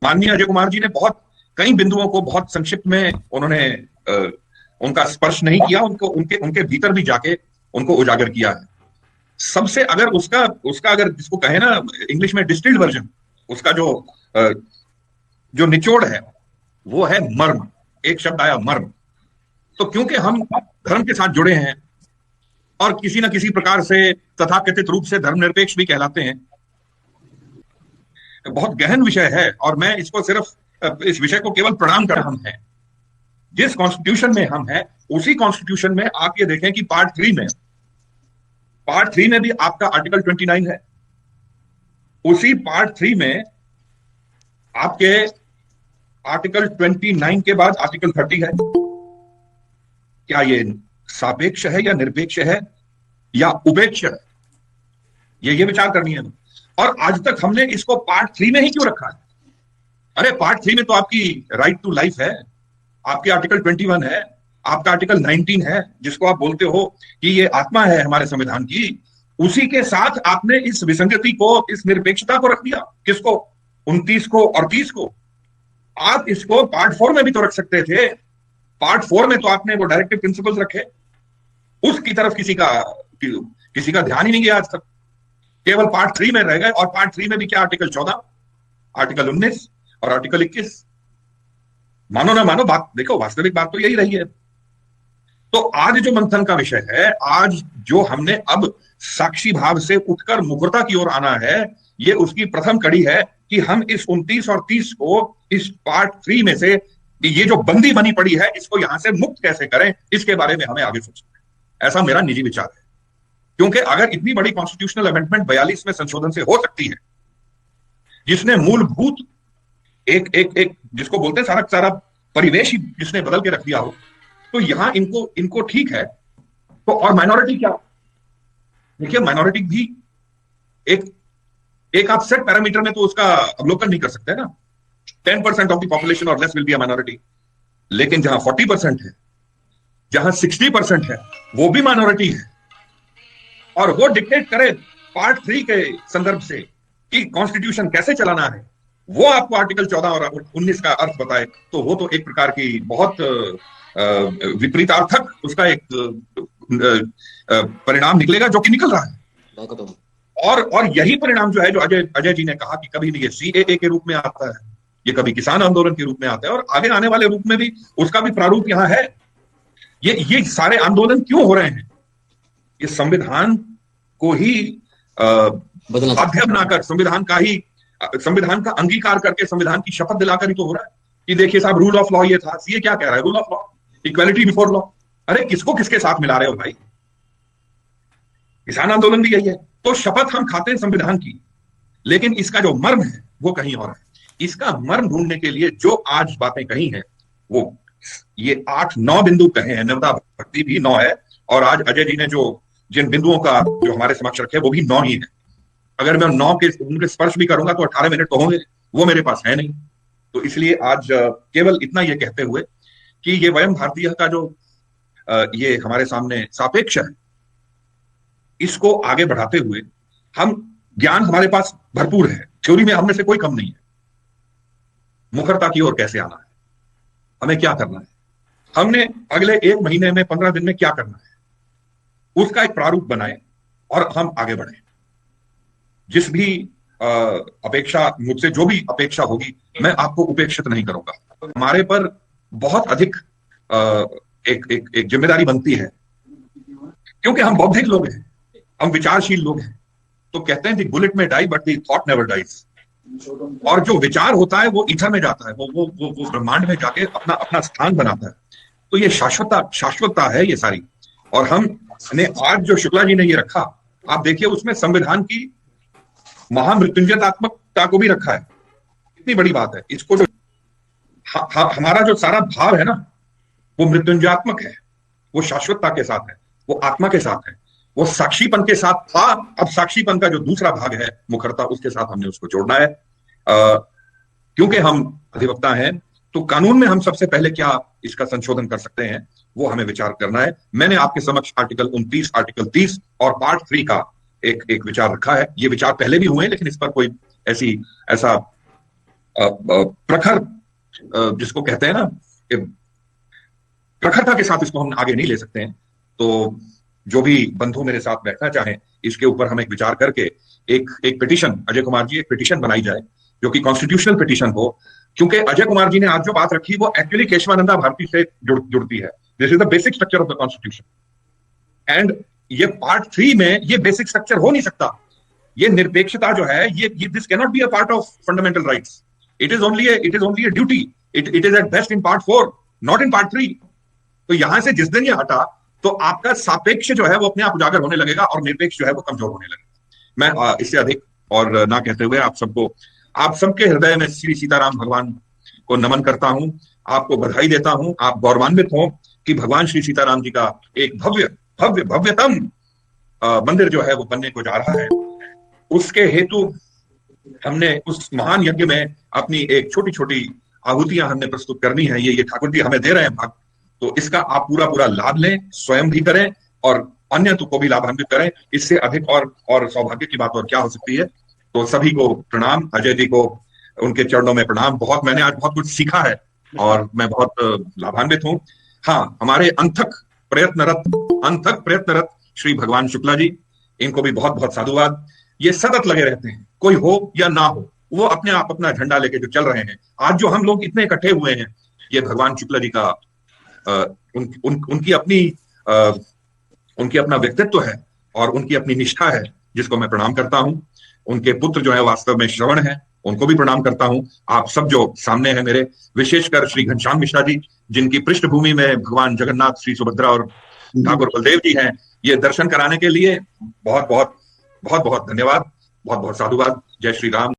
माननीय अजय कुमार जी ने बहुत कई बिंदुओं को बहुत संक्षिप्त में उन्होंने उनका स्पर्श नहीं किया, उनको उनके उनके भीतर भी जाके उनको उजागर किया है। सबसे अगर उसका उसका अगर जिसको कहे ना इंग्लिश में डिस्टिल्ड वर्जन, उसका जो निचोड़ है वो है मर्म। एक शब्द आया मर्म। तो क्योंकि हम धर्म के साथ जुड़े हैं और किसी ना किसी प्रकार से तथाकथित रूप से धर्मनिरपेक्ष भी कहलाते हैं, बहुत गहन विषय है और मैं इसको सिर्फ इस विषय को केवल प्रणाम कर हम हैं। जिस कॉन्स्टिट्यूशन में हम हैं उसी कॉन्स्टिट्यूशन में आप ये देखें कि पार्ट 3 में भी आपका आर्टिकल 29 है। उसी पार्ट 3 में आपके आर्टिकल 29 के बाद आर्टिकल 30 है। क्या ये सापेक्ष है या निरपेक्ष है या उपेक्ष है, ये विचार करनी है। और आज तक हमने इसको पार्ट 3 में ही क्यों रखा है? अरे पार्ट 3 में तो आपकी राइट टू लाइफ है, आपके आर्टिकल 21 है, आपका आर्टिकल 19 है, जिसको आप बोलते हो कि ये आत्मा है हमारे संविधान की। उसी के साथ आपने इस विसंगति को, इस निरपेक्षता को रख दिया। किसको? 29 को और 30 को। आप इसको पार्ट 4 में भी तो रख सकते थे। पार्ट 4 में तो आपने वो डायरेक्टिव प्रिंसिपल्स रखे, उसकी तरफ किसी का ध्यान ही नहीं गया आज तक। केवल पार्ट 3 में रह गए। और पार्ट 3 में भी क्या? आर्टिकल 14, आर्टिकल 19 और आर्टिकल 21। मानो ना मानो, बात देखो, वास्तविक बात तो यही रही है। तो आज जो मंथन का विषय है, आज जो हमने अब साक्षी भाव से उठकर मुखरता की ओर आना है, ये उसकी प्रथम कड़ी है कि हम इस 29 और 30 को इस पार्ट 3 में से ये जो बंदी बनी पड़ी है, इसको यहां से मुक्त कैसे करें, इसके बारे में हमें आगे सोचना है। ऐसा मेरा निजी विचार है। क्योंकि अगर इतनी बड़ी कॉन्स्टिट्यूशनल अमेंडमेंट 42 में संशोधन से हो सकती है, जिसने मूलभूत एक जिसको बोलते हैं सारा परिवेश ही जिसने बदल के रख दिया हो, तो यहां इनको ठीक है। तो और माइनॉरिटी क्या? देखिए, माइनॉरिटी भी एक आप सेट पैरामीटर में तो उसका अवलोकन नहीं कर सकते ना। 10% ऑफ द पॉपुलेशन और less will be a minority. लेकिन जहां 40% है, जहां 60% है, वो भी माइनॉरिटी है। और वो डिक्टेट करे पार्ट 3 के संदर्भ से कि कॉन्स्टिट्यूशन कैसे चलाना है, वो आपको आर्टिकल 14 और 19 का अर्थ बताए, तो वो तो एक प्रकार की बहुत विपरीतार्थक उसका एक परिणाम निकलेगा, जो कि निकल रहा है। और यही परिणाम जो है, जो अजय जी ने कहा कि कभी ये CAA के रूप में आता है, ये कभी किसान आंदोलन के रूप में आता है, और आगे आने वाले रूप में भी उसका भी प्रारूप यहाँ है। ये सारे आंदोलन क्यों हो रहे हैं? ये संविधान को ही बाध्य बनाकर, संविधान का अंगीकार करके, संविधान की शपथ दिलाकर ही तो हो रहा है कि देखिए साहब, रूल ऑफ लॉ ये था। सीए क्या कह रहा है? Rule of law, equality before law. अरे किसको किसके साथ मिला रहे हो भाई? किसान आंदोलन भी यही है। तो शपथ हम खाते हैं संविधान की, लेकिन इसका जो मर्म है वो कहीं और है। इसका मर्म ढूंढने के लिए जो आज बातें कही हैं, वो ये 8-9 बिंदु कहे हैं। नर्मदा भक्ति भी 9 है, और आज अजय जी ने जिन बिंदुओं का जो हमारे समक्ष रखे, वो भी 9 ही है। अगर मैं 9 के उनके स्पर्श भी करूंगा तो 18 मिनट तो होंगे, वो मेरे पास है नहीं। तो इसलिए आज केवल इतना ये कहते हुए कि ये वयम भारतीय का जो ये हमारे सामने सापेक्ष है, इसको आगे बढ़ाते हुए हम, ज्ञान हमारे पास भरपूर है, थ्योरी में हम में से कोई कम नहीं है। मुखरता की ओर कैसे आना है, हमें क्या करना है, हमने अगले 1 महीने में 15 दिन में क्या करना है, उसका एक प्रारूप बनाए और हम आगे बढ़े। जिस भी अपेक्षा, मुझसे जो भी अपेक्षा होगी, मैं आपको उपेक्षित नहीं करूंगा। हमारे पर बहुत अधिक एक जिम्मेदारी बनती है, क्योंकि हम बौद्धिक लोग हैं, हम विचारशील लोग हैं। तो कहते हैं, the bullet may die but the thought never dies. और जो विचार होता है वो ईथर में जाता है, वो ब्रह्मांड में जाके अपना स्थान बनाता है। तो ये शाश्वतता है ये सारी। और हमने आज जो शुक्ला जी ने ये रखा, आप देखिए उसमें संविधान की महामृत्युंजयात्मकता को भी रखा है। इतनी बड़ी बात है। इसको जो हमारा जो सारा भाव है ना, वो मृत्युंजयात्मक है, वो शाश्वतता के साथ है, वो आत्मा के साथ है, वो साक्षीपन के साथ था। अब साक्षीपन का जो दूसरा भाग है, मुखरता, उसके साथ हमने उसको जोड़ना है। क्योंकि हम अधिवक्ता हैं, तो कानून में हम सबसे पहले क्या इसका संशोधन कर सकते हैं, वो हमें विचार करना है। मैंने आपके समक्ष आर्टिकल 29, आर्टिकल 30 और पार्ट 3 का एक विचार रखा है। ये विचार पहले भी हुए, लेकिन इस पर कोई ऐसा प्रखर, जिसको कहते हैं ना कि प्रखरता के साथ इसको हम आगे नहीं ले सकते हैं। तो जो भी बंधु मेरे साथ बैठना चाहें, इसके ऊपर हम एक विचार करके एक पिटीशन, अजय कुमार जी, एक पिटीशन बनाई जाए जो कि कॉन्स्टिट्यूशनल पिटीशन हो, क्योंकि अजय कुमार जी ने आज जो बात रखी वो एक्चुअली केशवानंदा भारती से जुड़ती है। This is the basic structure of the constitution and ये पार्ट 3 में ये बेसिक स्ट्रक्चर हो नहीं सकता। ये निरपेक्षता जो है, ये this can not be a part of fundamental rights. It is only a duty. It is at best in part 4, not in part 3। तो यहां से जिस दिन ये हटा तो आपका सापेक्ष जो है वो अपने आप उजागर होने लगेगा और निरपेक्ष जो है वो कमजोर होने लगेगा। मैं इससे अधिक और ना कहते हुए आप सबके हृदय में श्री सीताराम भगवान को नमन करता हूं, आपको बधाई देता हूं। आप गौरवान्वित हो कि भगवान श्री सीताराम जी का एक भव्यतम मंदिर जो है वो बनने को जा रहा है। उसके हेतु हमने उस महान यज्ञ में अपनी एक छोटी छोटी आहुतियां हमने प्रस्तुत करनी है। ये ठाकुर जी हमें दे रहे हैं भाग, तो इसका आप पूरा लाभ लें, स्वयं भी करें और अन्य को भी लाभान्वित करें। इससे अधिक और सौभाग्य की बात और क्या हो सकती है। तो सभी को प्रणाम, अजय जी को उनके चरणों में प्रणाम। मैंने आज बहुत कुछ सीखा है और मैं बहुत लाभान्वित हूं। हाँ, हमारे अंतक प्रयत्नरत श्री भगवान शुक्ला जी, इनको भी बहुत बहुत साधुवाद। ये सतत लगे रहते हैं, कोई हो या ना हो, वो अपने आप अपना झंडा लेके जो चल रहे हैं। आज जो हम लोग इतने इकट्ठे हुए हैं, ये भगवान शुक्ला जी का उनकी अपना व्यक्तित्व है और उनकी अपनी निष्ठा है, जिसको मैं प्रणाम करता हूं। उनके पुत्र जो है वास्तव में श्रवण है, उनको भी प्रणाम करता हूं। आप सब जो सामने हैं मेरे, विशेषकर श्री घनश्याम मिश्रा जी, जिनकी पृष्ठभूमि में भगवान जगन्नाथ, श्री सुभद्रा और ठाकुर बलदेव जी हैं, ये दर्शन कराने के लिए बहुत बहुत धन्यवाद, बहुत बहुत साधुवाद। जय श्री राम।